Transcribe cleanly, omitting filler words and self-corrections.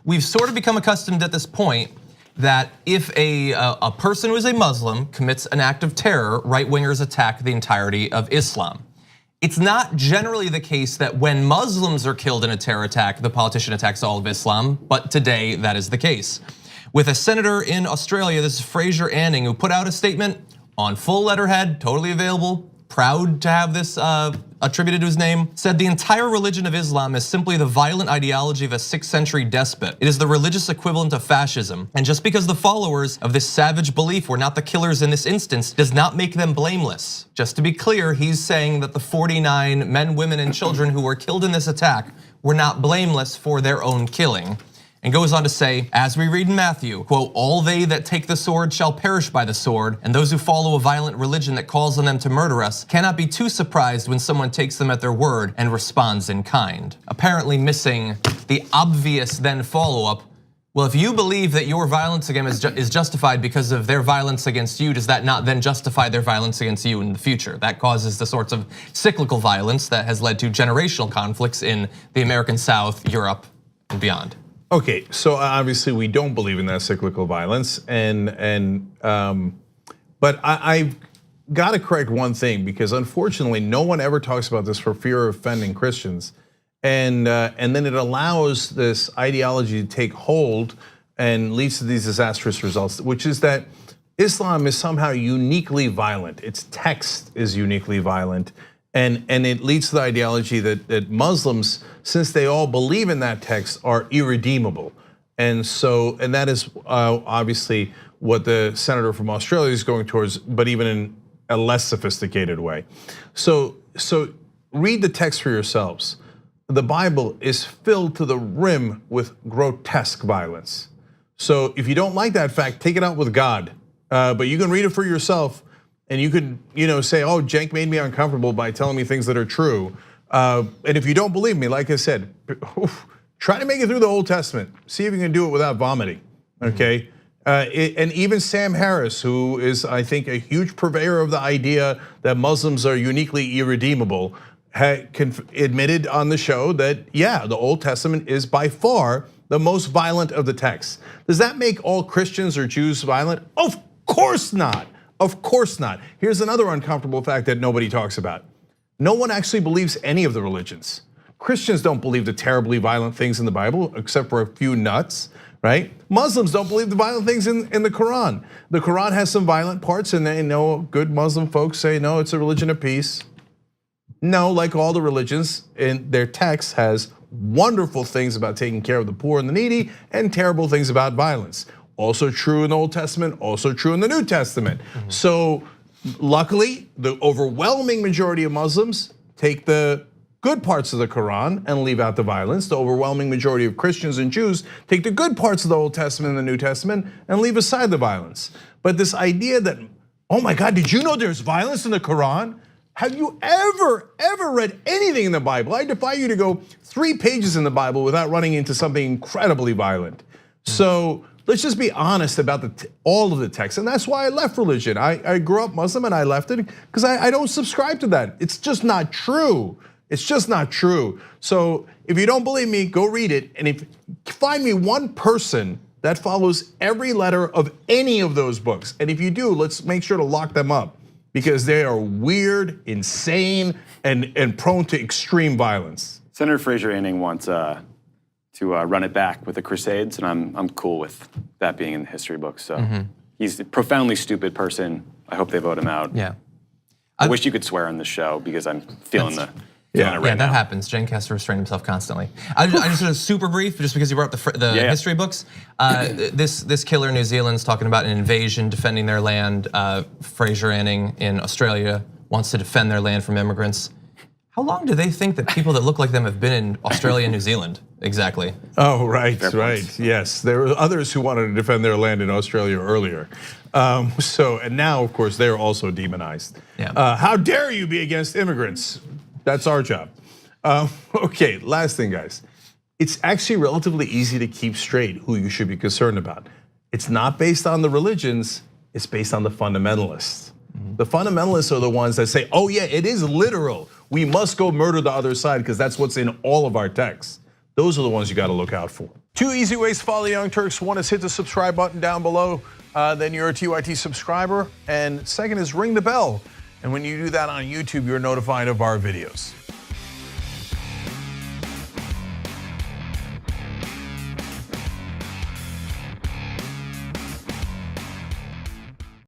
We've sort of become accustomed at this point that if a person who is a Muslim commits an act of terror, right-wingers attack the entirety of Islam. It's not generally the case that when Muslims are killed in a terror attack, the politician attacks all of Islam, but today that is the case. With a senator in Australia, this is Fraser Anning, who put out a statement on full letterhead, totally available, proud to have this attributed to his name, said the entire religion of Islam is simply the violent ideology of a 6th century despot. It is the religious equivalent of fascism. And just because the followers of this savage belief were not the killers in this instance does not make them blameless. Just to be clear, he's saying that the 49 men, women, and children who were killed in this attack were not blameless for their own killing. And goes on to say, as we read in Matthew, quote, all they that take the sword shall perish by the sword, and those who follow a violent religion that calls on them to murder us cannot be too surprised when someone takes them at their word and responds in kind. Apparently missing the obvious then follow-up, well, if you believe that your violence against them is justified because of their violence against you, does that not then justify their violence against you in the future? That causes the sorts of cyclical violence that has led to generational conflicts in the American South, Europe, and beyond. Okay, so obviously we don't believe in that cyclical violence, but I've got to correct one thing, because unfortunately no one ever talks about this for fear of offending Christians, and then it allows this ideology to take hold and leads to these disastrous results, which is that Islam is somehow uniquely violent. Its text is uniquely violent. And it leads to the ideology that Muslims, since they all believe in that text, are irredeemable. And that is obviously what the senator from Australia is going towards, but even in a less sophisticated way. So read the text for yourselves. The Bible is filled to the rim with grotesque violence. So if you don't like that fact, take it out with God. But you can read it for yourself. And you could, say, oh, Cenk made me uncomfortable by telling me things that are true. And if you don't believe me, like I said, try to make it through the Old Testament. See if you can do it without vomiting, okay? And even Sam Harris, who is, I think, a huge purveyor of the idea that Muslims are uniquely irredeemable, admitted on the show that, yeah, the Old Testament is by far the most violent of the texts. Does that make all Christians or Jews violent? Of course not. Of course not. Here's another uncomfortable fact that nobody talks about. No one actually believes any of the religions. Christians don't believe the terribly violent things in the Bible, except for a few nuts, right? Muslims don't believe the violent things in the Quran. The Quran has some violent parts, and they know good Muslim folks say, no, it's a religion of peace. No, like all the religions, in their text has wonderful things about taking care of the poor and the needy, and terrible things about violence. Also true in the Old Testament, also true in the New Testament. So luckily, the overwhelming majority of Muslims take the good parts of the Quran and leave out the violence. The overwhelming majority of Christians and Jews take the good parts of the Old Testament and the New Testament and leave aside the violence. But this idea that, oh my God, did you know there's violence in the Quran? Have you ever read anything in the Bible? I defy you to go 3 pages in the Bible without running into something incredibly violent. So let's just be honest about all of the texts, and that's why I left religion. I grew up Muslim and I left it because I don't subscribe to that. It's just not true. It's just not true. So if you don't believe me, go read it, and if find me one person that follows every letter of any of those books, and if you do, let's make sure to lock them up because they are weird, insane, and prone to extreme violence. Senator Fraser Anning wants to run it back with the Crusades, and I'm cool with that being in the history books. So he's a profoundly stupid person. I hope they vote him out. Yeah. I wish you could swear on this show because I'm feeling it right that now. happens. Cenk has to restrain himself constantly. I just want to super brief, just because you brought up the history books. This killer in New Zealand's talking about an invasion, defending their land. Fraser Anning in Australia wants to defend their land from immigrants. How long do they think that people that look like them have been in Australia and New Zealand, exactly? Oh, right, right, yes. There were others who wanted to defend their land in Australia earlier. And now, of course, they're also demonized. Yeah. How dare you be against immigrants? That's our job. Okay, last thing, guys. It's actually relatively easy to keep straight who you should be concerned about. It's not based on the religions, it's based on the fundamentalists. The fundamentalists are the ones that say, oh yeah, it is literal. We must go murder the other side because that's what's in all of our texts. Those are the ones you got to look out for. 2 easy ways to follow the Young Turks. One is hit the subscribe button down below, then you're a TYT subscriber. And second is ring the bell. And when you do that on YouTube, you're notified of our videos.